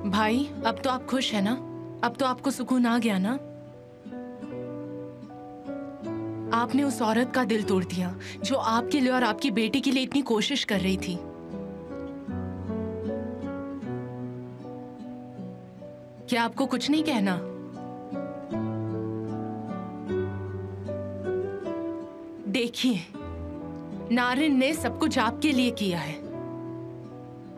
भाई, अब तो आप खुश है ना? अब तो आपको सुकून आ गया ना? आपने उस औरत का दिल तोड़ दिया जो आपके लिए और आपकी बेटी के लिए इतनी कोशिश कर रही थी। क्या आपको कुछ नहीं कहना? देखिए, नारिन ने सब कुछ आपके लिए किया है।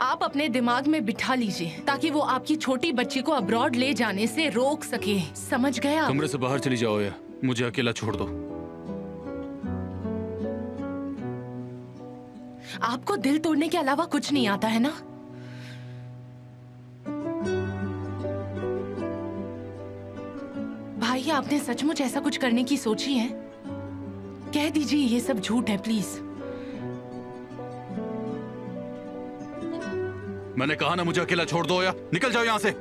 आप अपने दिमाग में बिठा लीजिए ताकि वो आपकी छोटी बच्ची को अब्रॉड ले जाने से रोक सके। समझ गए आप? कमरे से बाहर चली जाओ या मुझे अकेला छोड़ दो। आपको दिल तोड़ने के अलावा कुछ नहीं आता है ना? भाई, आपने सचमुच ऐसा कुछ करने की सोची है? कह दीजिए ये सब झूठ है प्लीज। मैंने कहा ना मुझे अकेला छोड़ दो या निकल जाओ यहाँ से।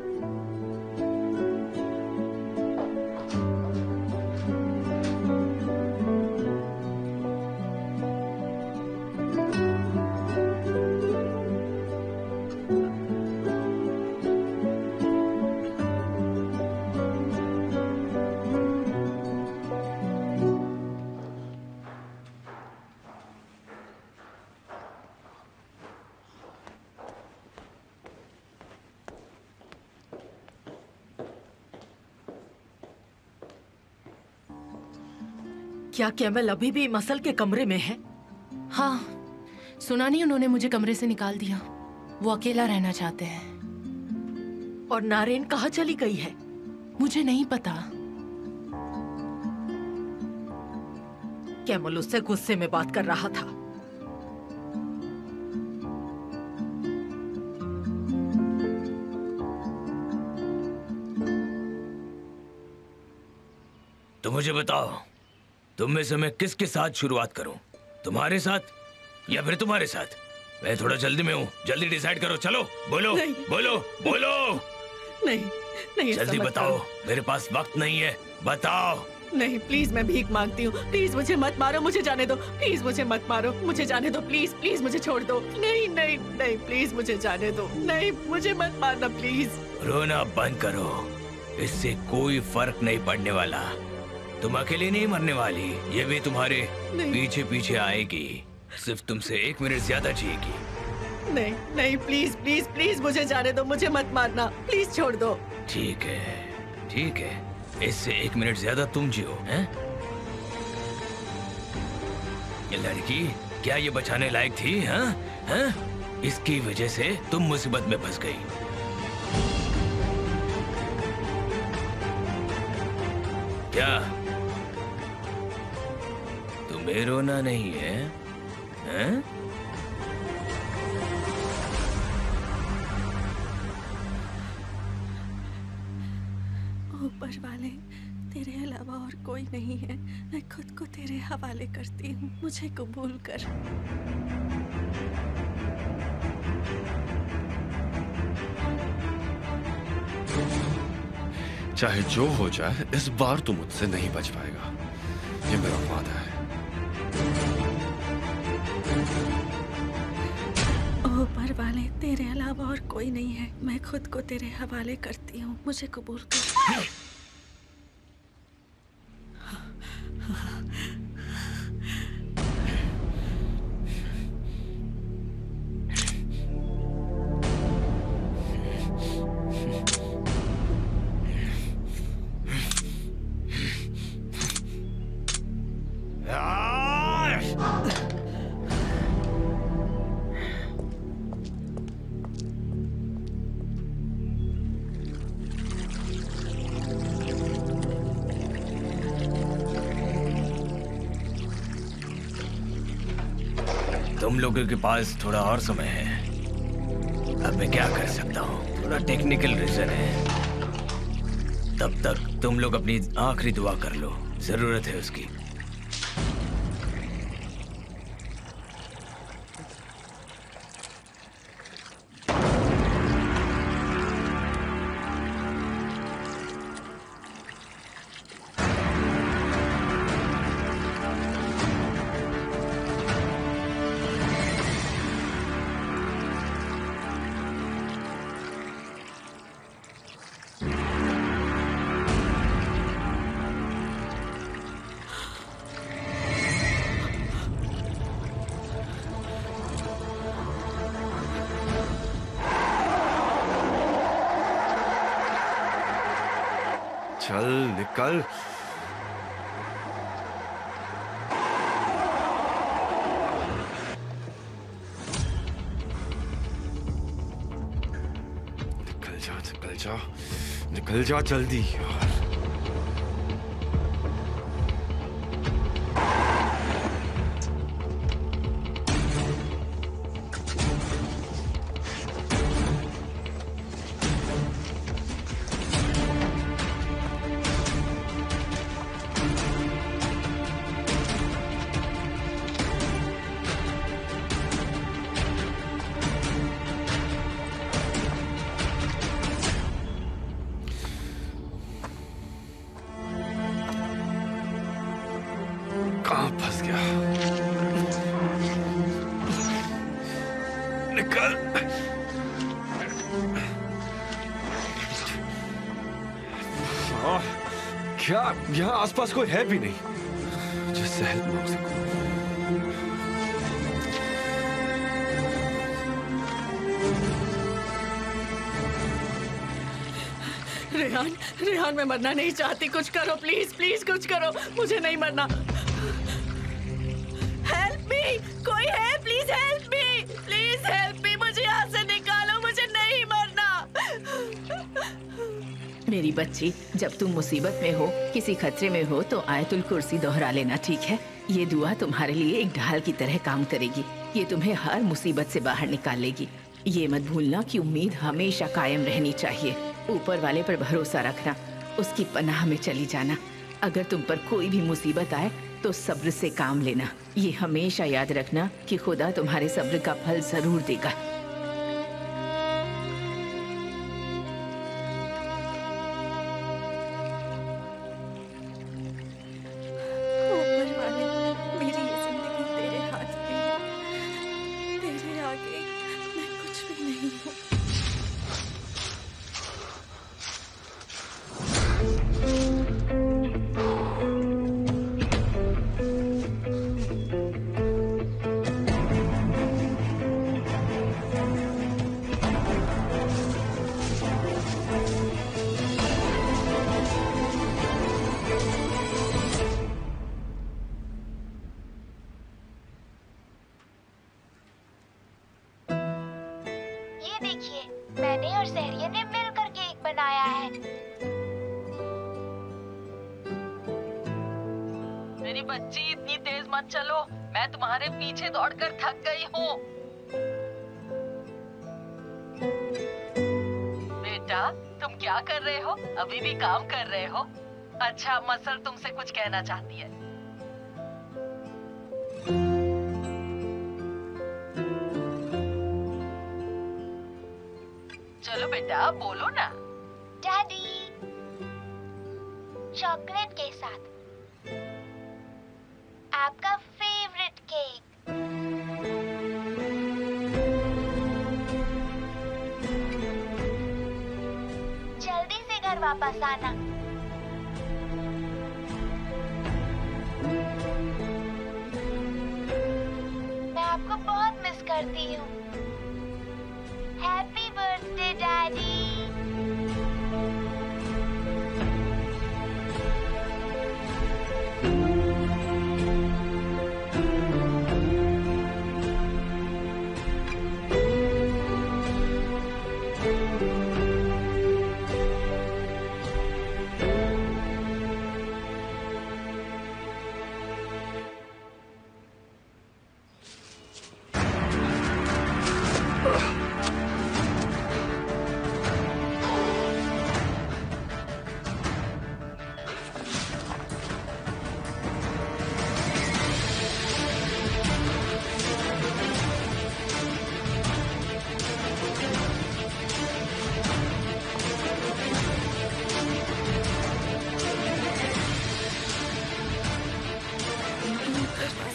क्या कैमल अभी भी मसल के कमरे में है? हाँ, सुना नहीं उन्होंने मुझे कमरे से निकाल दिया। वो अकेला रहना चाहते हैं। और नारेन कहाँ चली गई है? मुझे नहीं पता। कैमल उससे गुस्से में बात कर रहा था। तो मुझे बताओ, तुम में से मैं किसके साथ शुरुआत करूं? तुम्हारे साथ या फिर तुम्हारे साथ? मैं थोड़ा जल्दी में हूँ, जल्दी डिसाइड करो। चलो बोलो बोलो बोलो। नहीं जल्दी बताओ, मेरे पास वक्त नहीं है, बताओ। नहीं प्लीज, मैं भीख मांगती हूँ, प्लीज मुझे मत मारो, मुझे जाने दो, प्लीज मुझे मत मारो, मुझे जाने दो, प्लीज प्लीज मुझे छोड़ दो। नहीं नहीं नहीं, प्लीज मुझे जाने दो, नहीं मुझे मत मारना प्लीज। रोना बंद करो, इससे कोई फर्क नहीं पड़ने वाला। तुम अकेली नहीं मरने वाली, ये भी तुम्हारे पीछे पीछे आएगी। सिर्फ तुमसे 1 मिनट ज्यादा जिएगी। नहीं नहीं, प्लीज प्लीज प्लीज मुझे जाने दो, मुझे मत मारना, प्लीज छोड़ दो। ठीक है, ठीक है, इससे 1 मिनट ज्यादा तुम जियो, हैं? ये लड़की क्या ये बचाने लायक थी, हाँ? हाँ? इसकी वजह से तुम मुसीबत में फंस गई। क्या तुम्हें रोना नहीं है, हैं? ऊपर वाले, तेरे अलावा और कोई नहीं है। मैं खुद को तेरे हवाले करती हूँ, मुझे कबूल कर। चाहे जो हो जाए, इस बार तू मुझसे नहीं बच पाएगा, ये मेरा वादा है। ऊपर वाले, तेरे अलावा और कोई नहीं है। मैं खुद को तेरे हवाले करती हूँ, मुझे कबूल कर। तुम लोगों के पास थोड़ा और समय है। अब मैं क्या कर सकता हूँ, थोड़ा टेक्निकल रीजन है। तब तक तुम लोग अपनी आखिरी दुआ कर लो, जरूरत है उसकी। चल निकल। निकल जा, निकल जा, निकल जा जल्दी यार। कहाँ फंस गया? निकल। क्या यहाँ आसपास कोई है भी नहीं जिससे हेल्प मांग सकूं? रेहान, रेहान, मैं मरना नहीं चाहती, कुछ करो प्लीज, प्लीज कुछ करो, मुझे नहीं मरना। हेल्प मी, कोई है, please help me, please help me, मुझे यहाँ से निकालो, मुझे नहीं मरना। मेरी बच्ची, जब तुम मुसीबत में हो, किसी खतरे में हो, तो आयतुल कुर्सी दोहरा लेना, ठीक है? ये दुआ तुम्हारे लिए एक ढाल की तरह काम करेगी। ये तुम्हें हर मुसीबत से बाहर निकालेगी। ये मत भूलना कि उम्मीद हमेशा कायम रहनी चाहिए। ऊपर वाले पर भरोसा रखना, उसकी पनाह में चली जाना। अगर तुम पर कोई भी मुसीबत आए तो सब्र से काम लेना। ये हमेशा याद रखना कि खुदा तुम्हारे सब्र का फल जरूर देगा। ऊपर वाले, मेरी ये जिंदगी तेरे हाथ में है। तेरे आगे मैं कुछ भी नहीं हूँ। ये देखिए, मैंने और सहरिया ने मिलकर केक बनाया है। मेरी बच्ची इतनी तेज मत चलो, मैं तुम्हारे पीछे दौड़कर थक गई हूँ। बेटा, तुम क्या कर रहे हो? अभी भी काम कर रहे हो? अच्छा, मसल तुमसे कुछ कहना चाहती है। चलो बेटा, बोलो ना। डैडी, चॉकलेट के साथ आपका फेवरेट केक। जल्दी से घर वापस आना। मैं आपको बहुत मिस करती हूँ। Happy birthday daddy.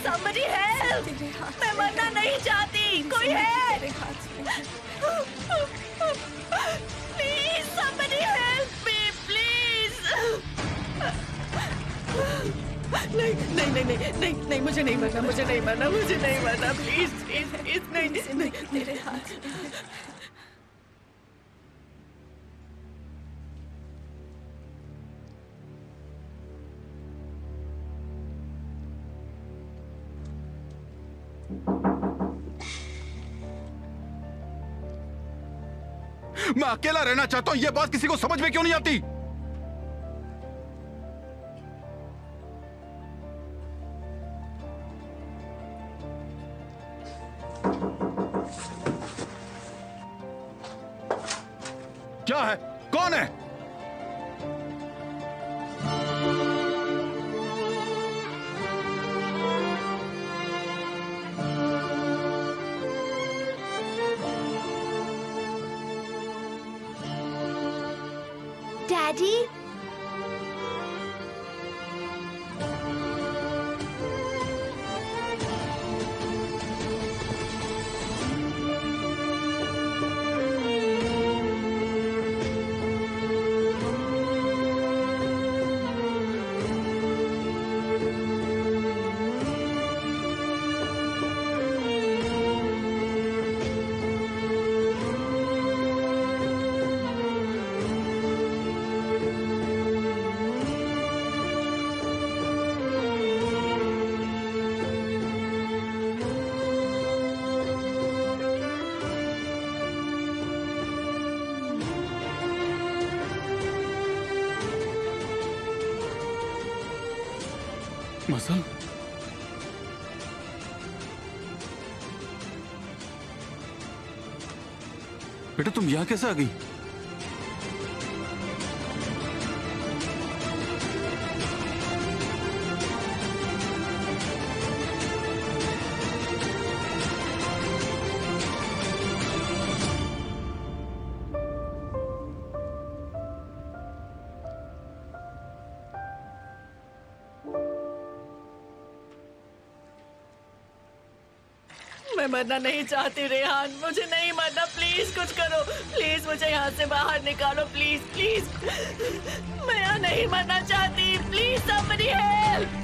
Somebody help! मैं मरना नहीं चाहती, कोई है? Please, somebody help me, please! नहीं, मुझे नहीं मरना, मुझे नहीं मरना, please, नहीं, तेरे हाथ। मैं अकेला रहना चाहता हूं, यह बात किसी को समझ में क्यों नहीं आती? क्या है? कौन है? डैडी, मसल, बेटा तुम यहां कैसे आ गई? मैं मरना नहीं चाहती रेहान, मुझे नहीं मरना, प्लीज कुछ करो, प्लीज मुझे यहाँ से बाहर निकालो, प्लीज। मैं यहाँ नहीं मरना चाहती, प्लीज somebody help!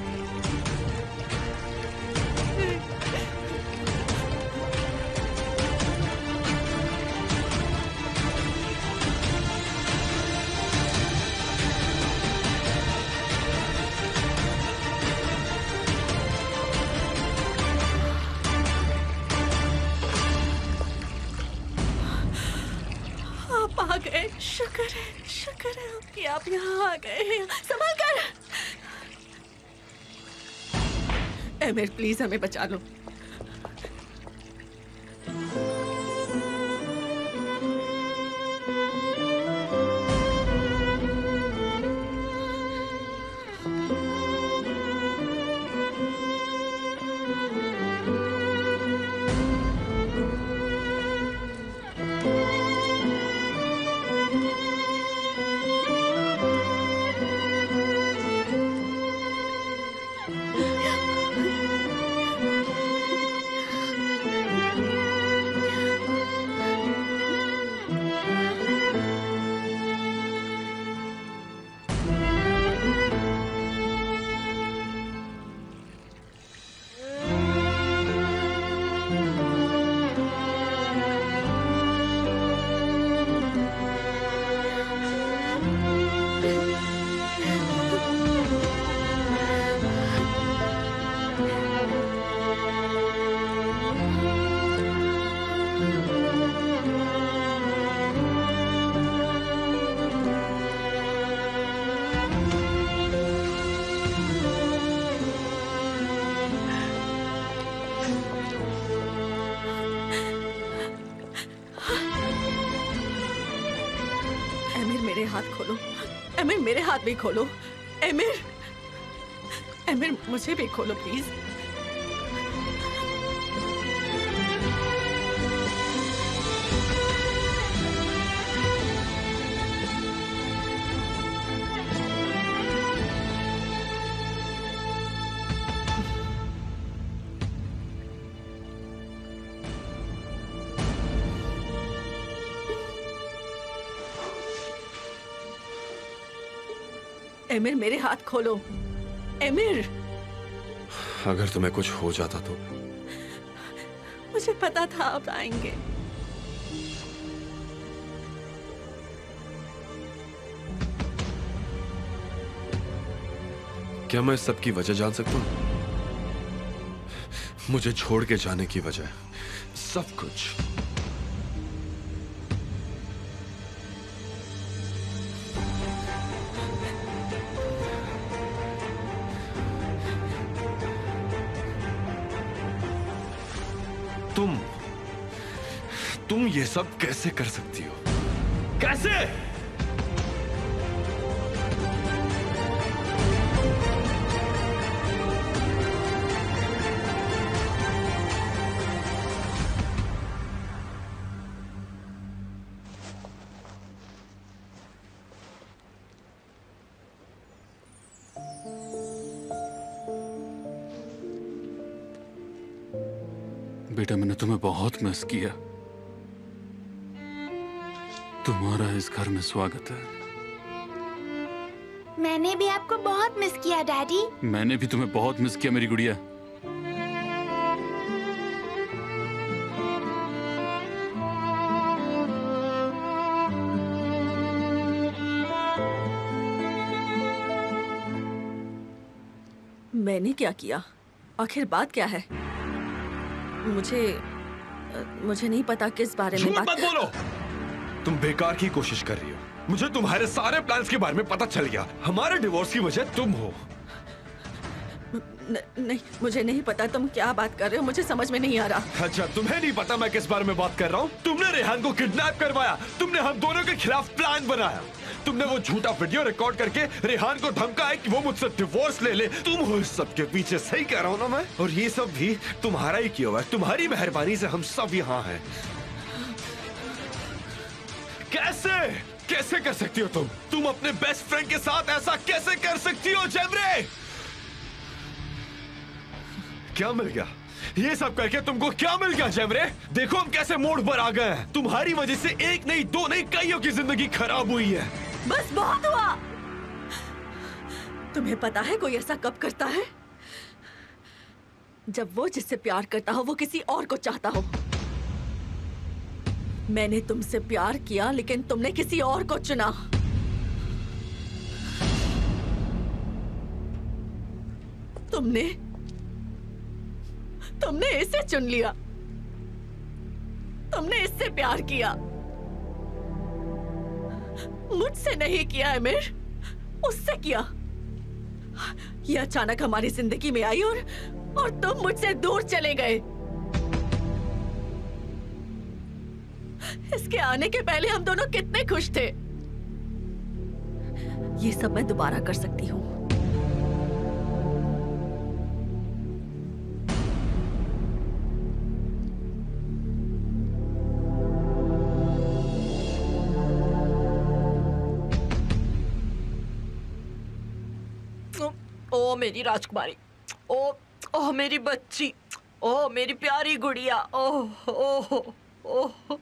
आ गए। शुक्र है कि आप यहाँ आ गए। संभल कर। एमिर प्लीज हमें बचा लो। हाथ खोलो एमिर, मेरे हाथ भी खोलो एमिर। एमिर मुझे भी खोलो प्लीज। एमिर मेरे हाथ खोलो एमिर। अगर तुम्हें कुछ हो जाता तो? मुझे पता था आप आएंगे। क्या मैं इस सब की वजह जान सकता हूँ? मुझे छोड़ के जाने की वजह, सब कुछ। तुम ये सब कैसे कर सकती हो? कैसे? बेटा, मैंने तुम्हें बहुत मिस किया। तुम्हारा इस घर में स्वागत है। मैंने भी आपको बहुत मिस किया डैडी। मैंने भी तुम्हें बहुत मिस किया मेरी गुड़िया। मैंने क्या किया? आखिर बात क्या है? मुझे नहीं पता किस बारे में बात। मत बोलो। तुम बेकार की कोशिश कर रही हो। मुझे तुम्हारे सारे प्लान्स के बारे में पता चल गया। हमारे डिवोर्स की वजह तुम हो। नहीं, मुझे नहीं पता तुम क्या बात कर रहे हो। मुझे समझ में नहीं आ रहा। अच्छा, तुम्हें नहीं पता मैं किस बारे में बात कर रहा हूँ? तुमने रेहान को किडनैप करवाया। तुमने हम दोनों के खिलाफ प्लान बनाया। तुमने वो झूठा वीडियो रिकॉर्ड करके रेहान को धमकाया कि वो मुझसे डिवोर्स ले ले। तुम हो इस सब के पीछे। सही कह रहा हूँ ना मैं? और ये सब भी तुम्हारा ही किया हुआ है। तुम्हारी मेहरबानी से हम सब यहाँ हैं। कैसे कर सकती हो तुम अपने बेस्ट फ्रेंड के साथ ऐसा कैसे कर सकती हो जेमरे? क्या मिल गया? ये सब करके तुमको क्या मिल गया जेमरे? देखो हम कैसे मोड़ पर आ गए हैं। तुम्हारी वजह से एक नहीं, दो नहीं, कईयों की जिंदगी खराब हुई है। बस बहुत हुआ। तुम्हें पता है कोई ऐसा कब करता है? जब वो जिससे प्यार करता हो वो किसी और को चाहता हो। मैंने तुमसे प्यार किया लेकिन तुमने किसी और को चुना। तुमने इसे चुन लिया। तुमने इससे प्यार किया। मुझसे नहीं किया एमिर, उससे किया। ये अचानक हमारी जिंदगी में आई और तुम मुझसे दूर चले गए। इसके आने के पहले हम दोनों कितने खुश थे। ये सब मैं दोबारा कर सकती हूँ। ओ मेरी राजकुमारी, ओ मेरी बच्ची, ओ मेरी प्यारी गुड़िया, ओह ओह ओह।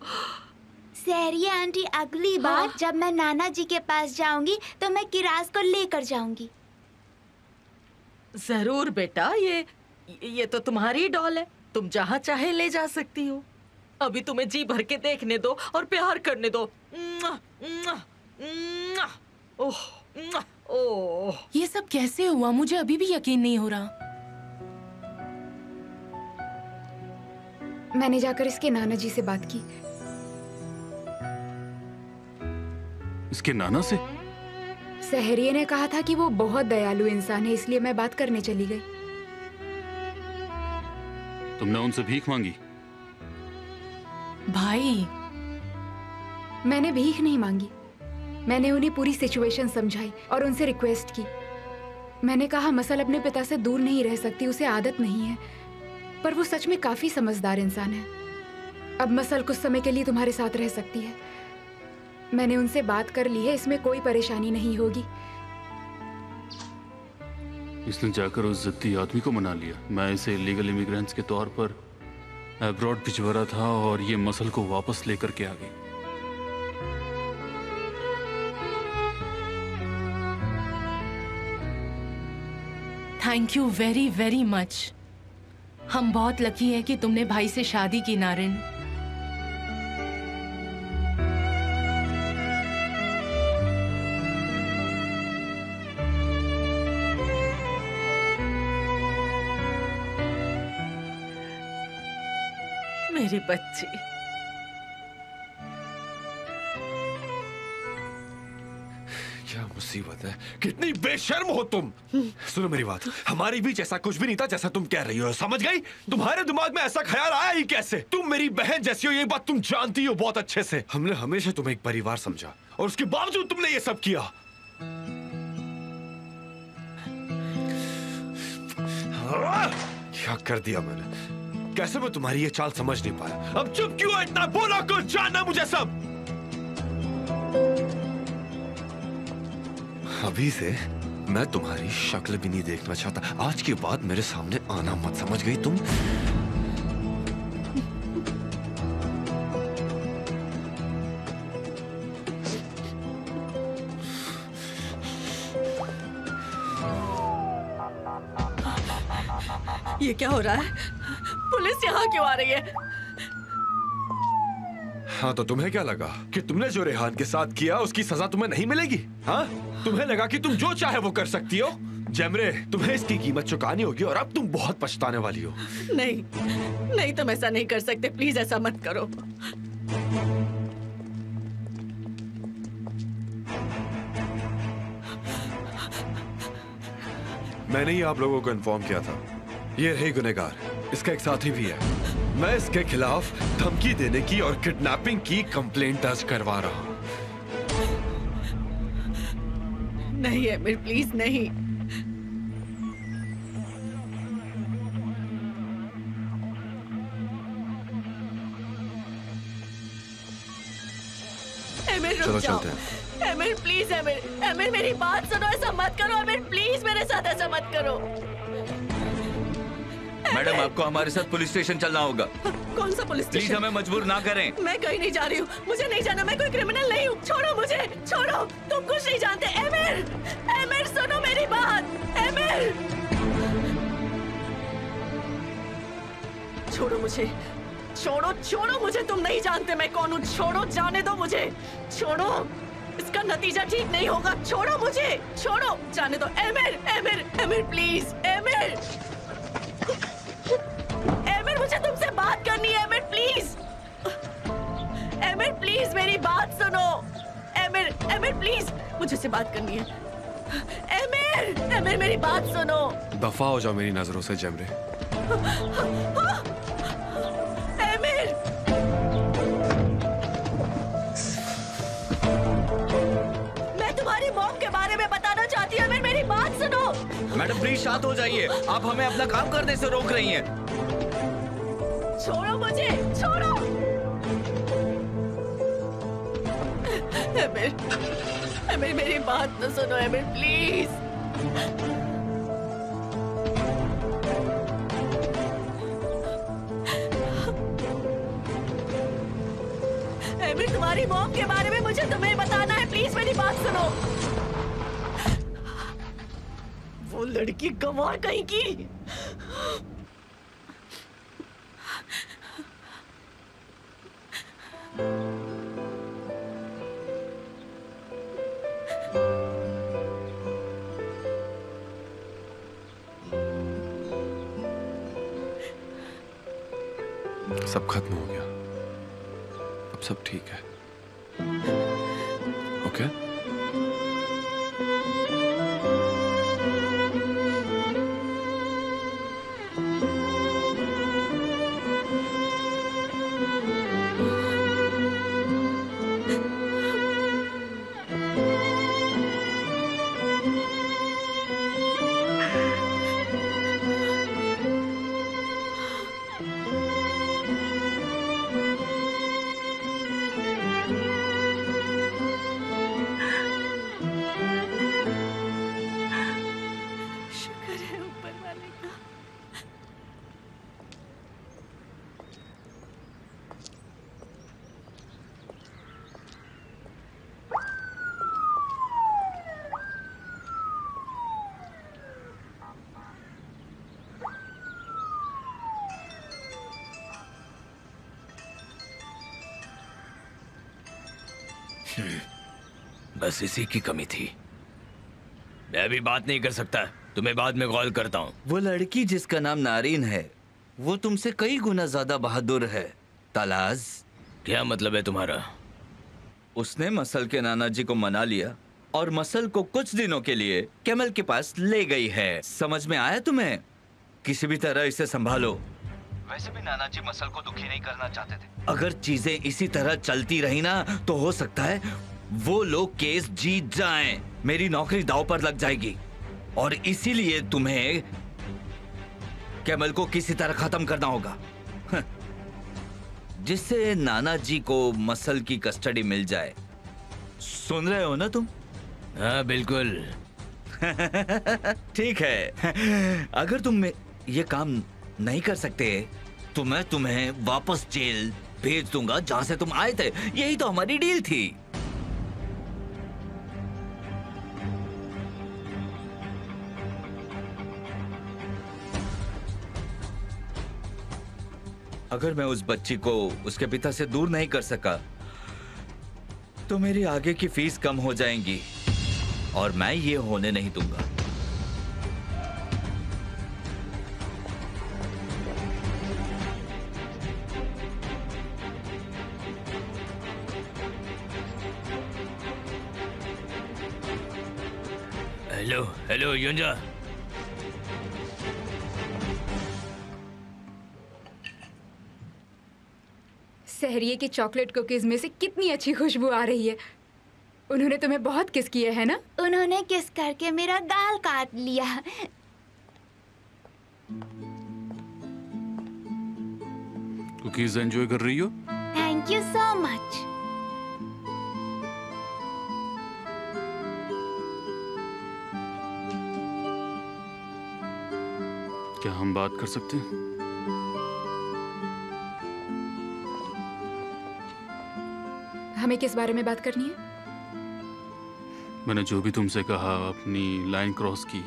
सहरिया आंटी, अगली बार जब मैं नाना जी के पास जाऊंगी तो मैं किरास को लेकर जाऊंगी। जरूर बेटा, ये तो तुम्हारी डॉल है, तुम जहाँ चाहे ले जा सकती हो। अभी तुम्हें जी भर के देखने दो और प्यार करने दो। ओह ओह। ये सब कैसे हुआ? मुझे अभी भी यकीन नहीं हो रहा। मैंने जाकर इसके नाना जी से बात की। इसके नाना से? सहरिये ने कहा था कि वो बहुत दयालु इंसान है, इसलिए मैं बात करने चली गई। तुमने उनसे भीख मांगी? भाई, मैंने भीख नहीं मांगी। मैंने उन्हें पूरी सिचुएशन समझाई और उनसे रिक्वेस्ट की। मैंने कहा मसल अपने पिता से दूर नहीं रह सकती, उसे आदत नहीं है, पर वो सच में काफी समझदार इंसान है। अब मसल कुछ समय के लिए तुम्हारे साथ रह सकती है। मैंने उनसे बात कर ली है, इसमें कोई परेशानी नहीं होगी। इसने जाकर उस जिद्दी आदमी को मना लिया। मैं इसे इलीगल इमिग्रेंट्स के तौर पर अब्रॉड भिजवा रहा था और ये मसल को वापस लेकर के आ गई। Thank you very very much. हम बहुत लकी है कि तुमने भाई से शादी की नारिन। मेरी बच्ची, क्या मुसीबत है, कितनी बेशर्म हो तुम। सुनो मेरी बात, हमारे बीच ऐसा कुछ भी नहीं था जैसा तुम कह रही हो, समझ गई? तुम्हारे दिमाग में ऐसा ख्याल आया ही कैसे? तुम मेरी बहन जैसी हो, ये बात तुम जानती हो बहुत अच्छे से। हमने हमेशा तुम्हें एक परिवार समझा और उसके बावजूद तुमने ये सब किया। क्या कर दिया मैंने? कैसे मैं तुम्हारी ये चाल समझ नहीं पाया? अब चुप क्यों है इतना? बोला कुछ, जानना मुझे सब। अभी से मैं तुम्हारी शक्ल भी नहीं देखना चाहता। आज के बाद मेरे सामने आना मत, समझ गई तुम? ये क्या हो रहा है? पुलिस यहाँ क्यों आ रही है? हाँ, तो तुम्हें क्या लगा कि तुमने जो रेहान के साथ किया उसकी सजा तुम्हें नहीं मिलेगी? हाँ, तुम्हें लगा कि तुम जो चाहे वो कर सकती हो? जेमरे, तुम्हें इसकी कीमत चुकानी होगी और अब तुम बहुत पछताने वाली हो। नहीं, नहीं, तुम ऐसा नहीं कर सकते। प्लीज ऐसा मत करो। मैंने ही आप लोगों को इन्फॉर्म किया था। ये रही गुनहगार, इसका एक साथी भी है। मैं इसके खिलाफ धमकी देने की और किडनैपिंग की कंप्लेंट दर्ज करवा रहा हूं। नहीं एमिर, प्लीज नहीं। एमिर रुक जाओ। चलते हैं। एमिर प्लीज, एमिर, एमिर मेरी बात सुनो, ऐसा मत करो। एमिर प्लीज मेरे साथ ऐसा मत करो। मैडम, आपको हमारे साथ पुलिस स्टेशन चलना होगा। कौन सा पुलिस प्लीज स्टेशन? हमें मजबूर ना करें। मैं कहीं नहीं जा रही हूँ, मुझे नहीं जाना। मैं कोई क्रिमिनल नहीं हूँ। छोड़ो मुझे, छोड़ो। तुम कुछ नहीं जानते। एमिर, एमिर सुनो मेरी बात। एमिर, छोड़ो मुझे, छोड़ो, छोड़ो मुझे। तुम नहीं जानते मैं कौन हूँ। छोड़ो, जाने दो मुझे। छोड़ो, इसका नतीजा ठीक नहीं होगा। छोड़ो मुझे, छोड़ो, जाने दो। Emir, emir, emir please. Emir, emir मुझे तुमसे बात करनी है। एमिर प्लीज, एमिर प्लीज मेरी बात सुनो। एमिर, प्लीज मुझे से बात करनी है। एमिर, एमिर मेरी बात सुनो। दफा हो जाओ मेरी नजरों से जेमरे। एमिर, मैं तुम्हारी मॉम के बारे में बताना चाहती हूँ। एमिर मेरी बात सुनो। मैडम प्लीज शांत हो जाइए, आप हमें अपना काम करने से रोक रही हैं। छोड़ो मुझे, छोड़ो। एमिर, एमिर मेरी बात तो सुनो एमिर प्लीज। एमिर तुम्हारी मॉम के बारे में मुझे तुम्हें बताना है, प्लीज मेरी बात सुनो। वो लड़की गंवार कहीं की। सब खत्म हो गया, अब सब ठीक है। ओके? बस इसी की कमी थी। मैं अभी बात नहीं कर सकता, तुम्हें बाद में कॉल करता हूँ। वो लड़की जिसका नाम नारिन है, वो तुमसे कई गुना ज्यादा बहादुर है तलाज। क्या मतलब है तुम्हारा? उसने मसल के नाना जी को मना लिया और मसल को कुछ दिनों के लिए कैमल के पास ले गई है। समझ में आया तुम्हें? किसी भी तरह इसे संभालो। वैसे भी नाना जी मसल को दुखी नहीं करना चाहते थे। अगर चीजें इसी तरह चलती रही ना तो हो सकता है वो लोग केस जीत जाएं। मेरी नौकरी दांव पर लग जाएगी और इसीलिए तुम्हें कैमल को किसी तरह खत्म करना होगा जिससे नाना जी को मसल की कस्टडी मिल जाए। सुन रहे हो ना तुम? हाँ बिल्कुल। ठीक है, अगर तुम ये काम नहीं कर सकते तो मैं तुम्हें वापस जेल भेज दूंगा जहां से तुम आए थे। यही तो हमारी डील थी। अगर मैं उस बच्ची को उसके पिता से दूर नहीं कर सका तो मेरी आगे की फीस कम हो जाएगी और मैं ये होने नहीं दूंगा। Hello hello युंजा। सहरिये की चॉकलेट कुकीज में से कितनी अच्छी खुशबू आ रही है। उन्होंने तुम्हें बहुत किस किया है ना? उन्होंने किस करके मेरा गाल काट लिया। कुकीज एंजॉय कर रही हो? Thank you so much. क्या हम बात कर सकते हैं? हमें किस बारे में बात करनी है? मैंने जो भी तुमसे कहा अपनी लाइन क्रॉस की।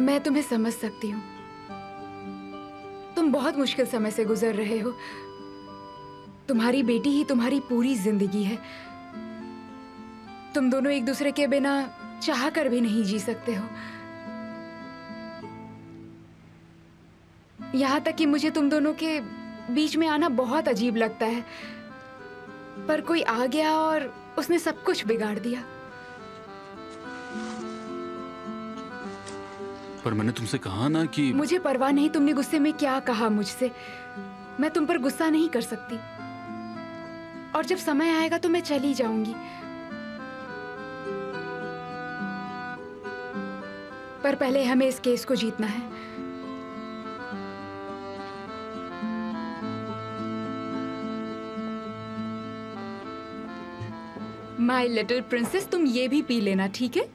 मैं तुम्हें समझ सकती हूँ। तुम बहुत मुश्किल समय से गुजर रहे हो। तुम्हारी बेटी ही तुम्हारी पूरी जिंदगी है। तुम दोनों एक दूसरे के बिना चाह कर भी नहीं जी सकते हो। यहाँ तक कि मुझे तुम दोनों के बीच में आना बहुत अजीब लगता है, पर कोई आ गया और उसने सब कुछ बिगाड़ दिया। पर मैंने तुमसे कहा ना कि मुझे परवाह नहीं तुमने गुस्से में क्या कहा मुझसे। मैं तुम पर गुस्सा नहीं कर सकती, और जब समय आएगा तो मैं चली जाऊंगी। पर पहले हमें इस केस को जीतना है। माय लिटिल प्रिंसेस, तुम ये भी पी लेना, ठीक है?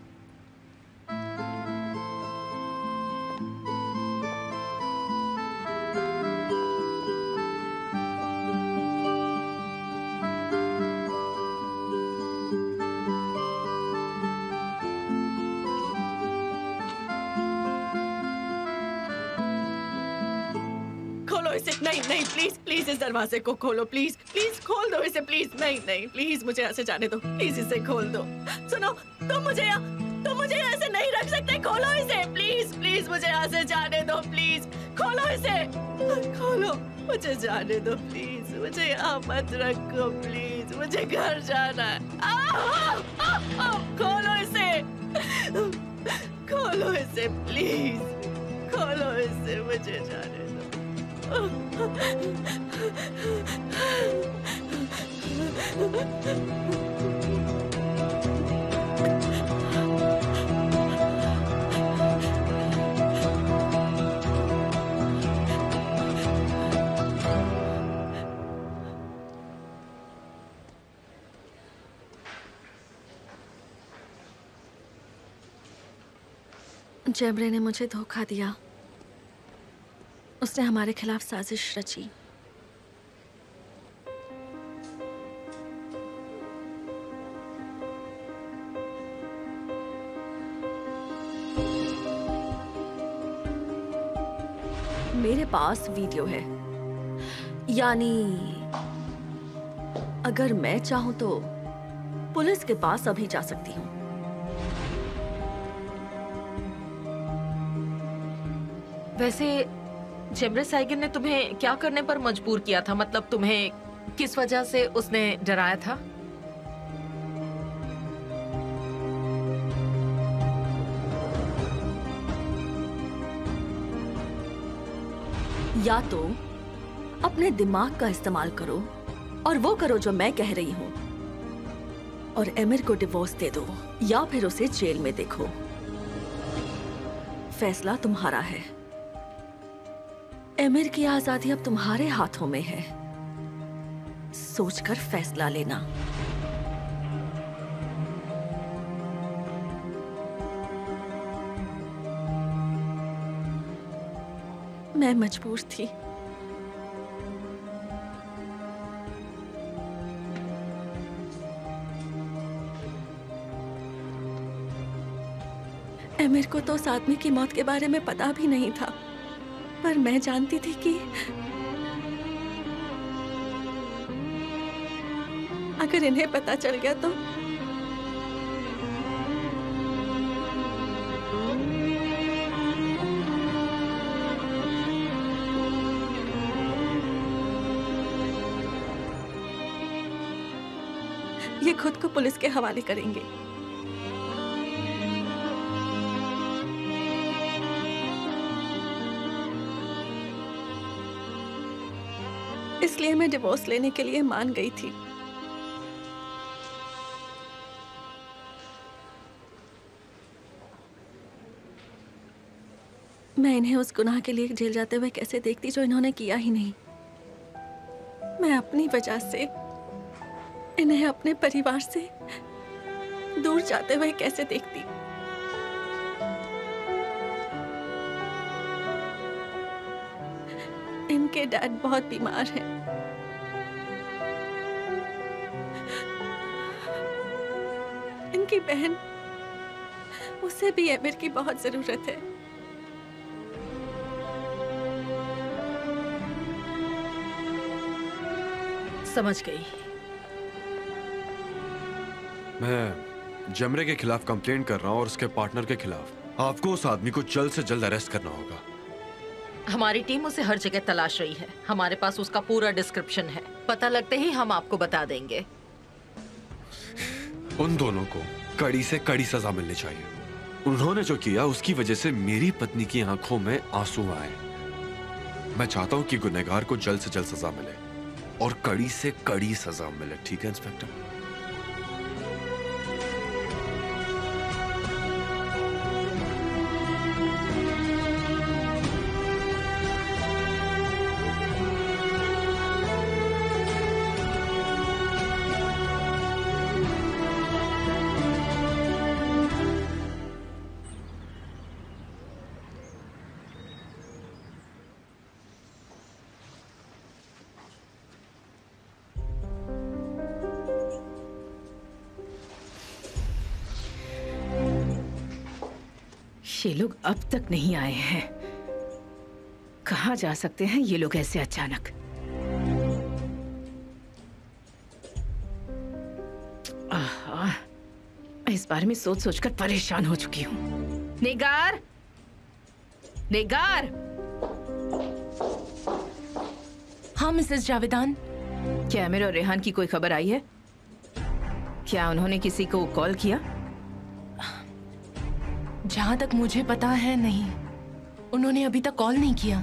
नहीं नहीं, प्लीज प्लीज इस दरवाजे को खोलो, प्लीज प्लीज खोल दो इसे, प्लीज। नहीं नहीं, प्लीज मुझे यहाँ से जाने दो, प्लीज इसे खोल दो। सुनो, तुम मुझे यहाँ से नहीं रख सकते, खोलो इसे प्लीज प्लीज, मुझे यहाँ से जाने दो, प्लीज खोलो इसे, खोलो, मुझे जाने दो प्लीज, मुझे यहाँ मत रखो प्लीज, मुझे घर जाना है। खोलो इसे, खोलो इसे प्लीज, खोलो इसे, मुझे जाने दो। जेमरे ने मुझे धोखा दिया, उसने हमारे खिलाफ साजिश रची। मेरे पास वीडियो है, यानी अगर मैं चाहूं तो पुलिस के पास अभी जा सकती हूं। वैसे जेमरे साइगिन ने तुम्हें क्या करने पर मजबूर किया था? मतलब तुम्हें किस वजह से उसने डराया था? या तो अपने दिमाग का इस्तेमाल करो और वो करो जो मैं कह रही हूं, और एमिर को डिवोर्स दे दो, या फिर उसे जेल में देखो। फैसला तुम्हारा है। एमिर की आजादी अब तुम्हारे हाथों में है, सोचकर फैसला लेना। मैं मजबूर थी। एमिर को तो उस आदमी की मौत के बारे में पता भी नहीं था, पर मैं जानती थी कि अगर इन्हें पता चल गया तो ये खुद को पुलिस के हवाले करेंगे। इसलिए मैं डिवोर्स लेने के लिए मान गई थी। मैं इन्हें उस गुनाह के लिए जेल जाते हुए कैसे देखती जो इन्होंने किया ही नहीं। मैं अपनी वजह से इन्हें अपने परिवार से दूर जाते हुए कैसे देखती। इनके डैड बहुत बीमार हैं। इनकी बहन, उसे भी एमिर की बहुत जरूरत है। समझ गई। मैं जेमरे के खिलाफ कंप्लेंट कर रहा हूँ और उसके पार्टनर के खिलाफ। आपको उस आदमी को जल्द से जल्द अरेस्ट करना होगा। हमारी टीम उसे हर जगह तलाश रही है। हमारे पास उसका पूरा डिस्क्रिप्शन है। पता लगते ही हम आपको बता देंगे। उन दोनों को कड़ी से कड़ी सजा मिलनी चाहिए। उन्होंने जो किया उसकी वजह से मेरी पत्नी की आंखों में आंसू आए। मैं चाहता हूं कि गुनहगार को जल्द से जल्द सजा मिले और कड़ी से कड़ी सजा मिले। ठीक है इंस्पेक्टर? ये लोग अब तक नहीं आए हैं। कहाँ जा सकते हैं ये लोग ऐसे अचानक? आहा, इस बारे में सोच सोचकर परेशान हो चुकी हूँ। निगार, निगार। हाँ मिसेस जावेदान। क्या आमिर और रेहान की कोई खबर आई है? क्या उन्होंने किसी को कॉल किया? जहां तक मुझे पता है नहीं, उन्होंने अभी तक कॉल नहीं किया।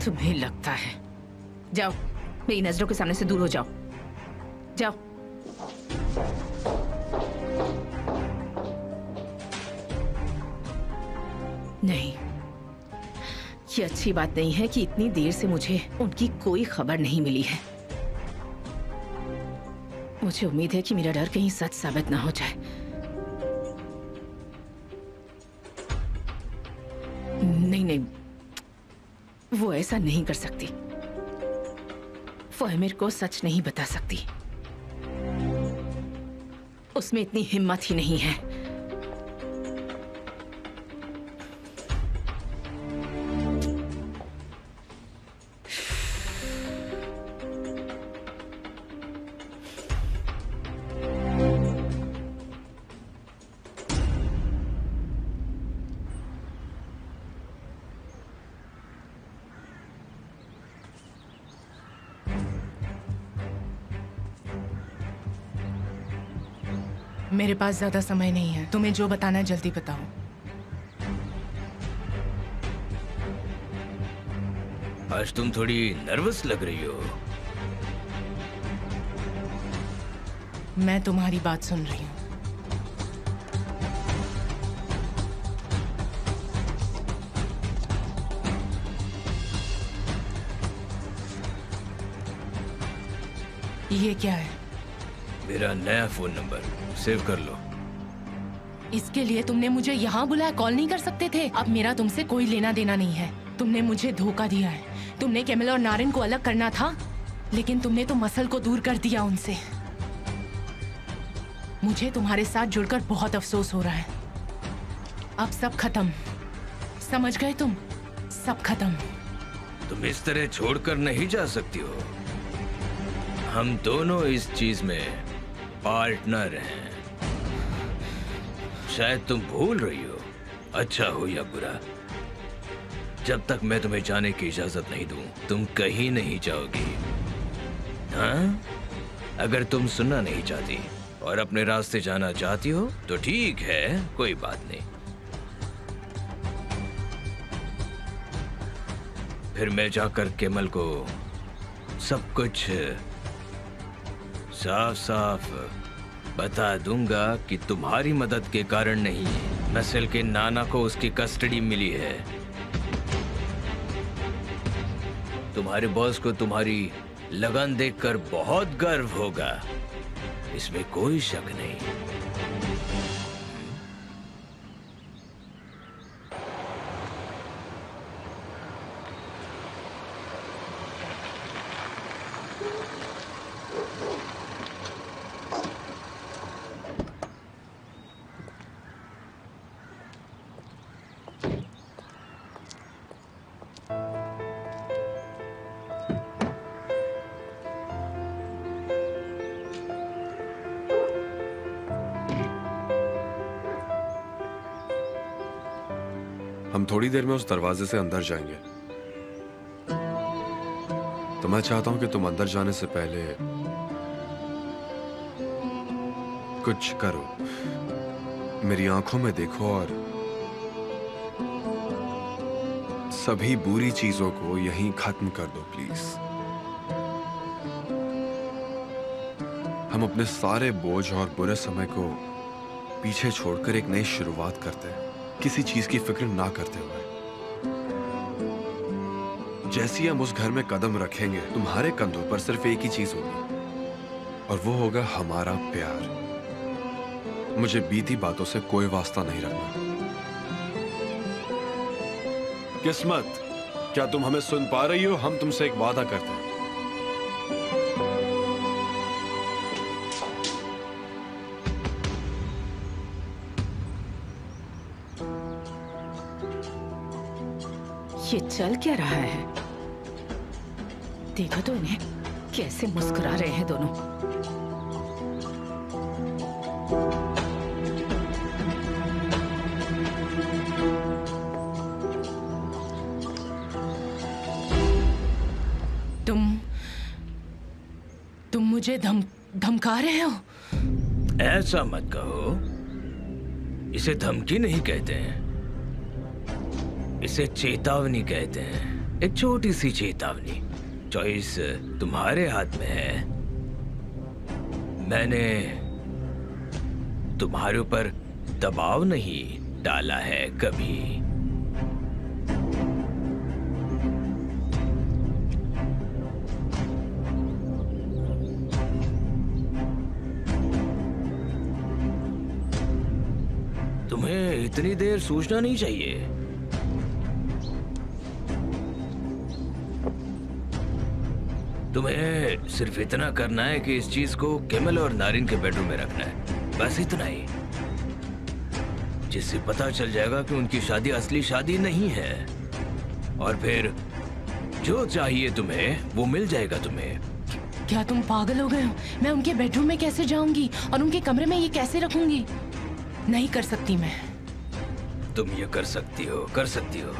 तुम्हें लगता है? जाओ, मेरी नजरों के सामने से दूर हो जाओ। जाओ। नहीं, ये अच्छी बात नहीं है कि इतनी देर से मुझे उनकी कोई खबर नहीं मिली है। मुझे उम्मीद है कि मेरा डर कहीं सच साबित ना हो जाए। नहीं नहीं, वो ऐसा नहीं कर सकती। वो आमिर को सच नहीं बता सकती। उसमें इतनी हिम्मत ही नहीं है। मेरे पास ज्यादा समय नहीं है। तुम्हें जो बताना है जल्दी बताओ। आज तुम थोड़ी नर्वस लग रही हो। मैं तुम्हारी बात सुन रही हूँ। ये क्या है? मेरा नया फोन नंबर, सेव कर लो। इसके लिए तुमने मुझे यहाँ बुलाया? कॉल नहीं कर सकते थे? अब मेरा तुमसे कोई लेना देना नहीं है। तुमने मुझे धोखा दिया है। तुमने कैमल और नारिन को अलग करना था, लेकिन तुमने तो मसल को दूर कर दिया उनसे। मुझे तुम्हारे साथ जुड़कर बहुत अफसोस हो रहा है। अब सब खत्म, समझ गए तुम? सब खत्म। तुम इस तरह छोड़कर नहीं जा सकती हो। हम दोनों इस चीज में पार्टनर हैं। शायद तुम भूल रही हो, अच्छा हो या बुरा। जब तक मैं तुम्हें जाने की इजाजत नहीं दूं, तुम कहीं नहीं जाओगी। हाँ? अगर तुम सुनना नहीं चाहती और अपने रास्ते जाना चाहती हो तो ठीक है, कोई बात नहीं। फिर मैं जाकर केमल को सब कुछ साफ साफ बता दूंगा कि तुम्हारी मदद के कारण नहीं, नस्ल के नाना को उसकी कस्टडी मिली है। तुम्हारे बॉस को तुम्हारी लगन देखकर बहुत गर्व होगा, इसमें कोई शक नहीं। हम थोड़ी देर में उस दरवाजे से अंदर जाएंगे, तो मैं चाहता हूं कि तुम अंदर जाने से पहले कुछ करो। मेरी आंखों में देखो और सभी बुरी चीजों को यहीं खत्म कर दो प्लीज। हम अपने सारे बोझ और बुरे समय को पीछे छोड़कर एक नई शुरुआत करते हैं, किसी चीज की फिक्र ना करते हुए। जैसे हम उस घर में कदम रखेंगे, तुम्हारे कंधों पर सिर्फ एक ही चीज होगी, और वो होगा हमारा प्यार। मुझे बीती बातों से कोई वास्ता नहीं रखना। किस्मत, क्या तुम हमें सुन पा रही हो? हम तुमसे एक वादा करते हैं। ये चल क्या रहा है? देखो तो इन्हें, कैसे मुस्कुरा रहे हैं दोनों। तुम मुझे धमका रहे हो? ऐसा मत कहो, इसे धमकी नहीं कहते हैं, इसे चेतावनी कहते हैं। एक छोटी सी चेतावनी। चॉइस तुम्हारे हाथ में है। मैंने तुम्हारे ऊपर दबाव नहीं डाला है कभी। तुम्हें इतनी देर सोचना नहीं चाहिए। तुम्हें सिर्फ इतना करना है कि इस चीज को केमल और नारिन के बेडरूम में रखना है, बस इतना ही। जिससे पता चल जाएगा कि उनकी शादी असली शादी नहीं है, और फिर जो चाहिए तुम्हें वो मिल जाएगा तुम्हें। क्या तुम पागल हो गए हो? मैं उनके बेडरूम में कैसे जाऊंगी और उनके कमरे में ये कैसे रखूंगी? नहीं कर सकती मैं। तुम ये कर सकती हो, कर सकती हो,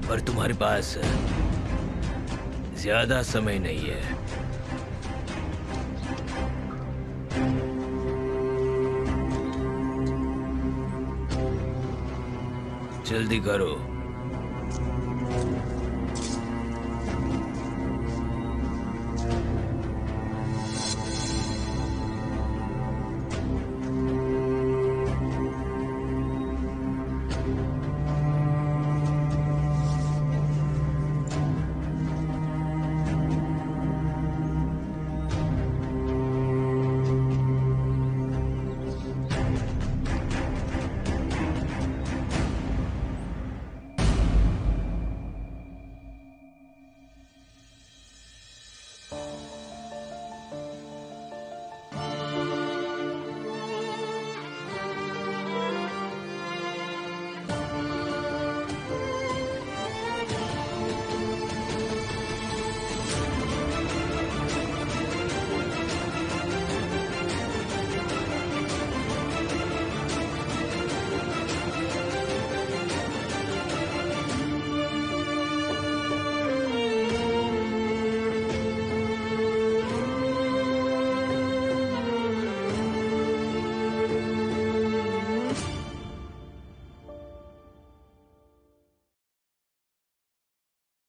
पर तुम्हारे पास ज्यादा समय नहीं है। जल्दी करो।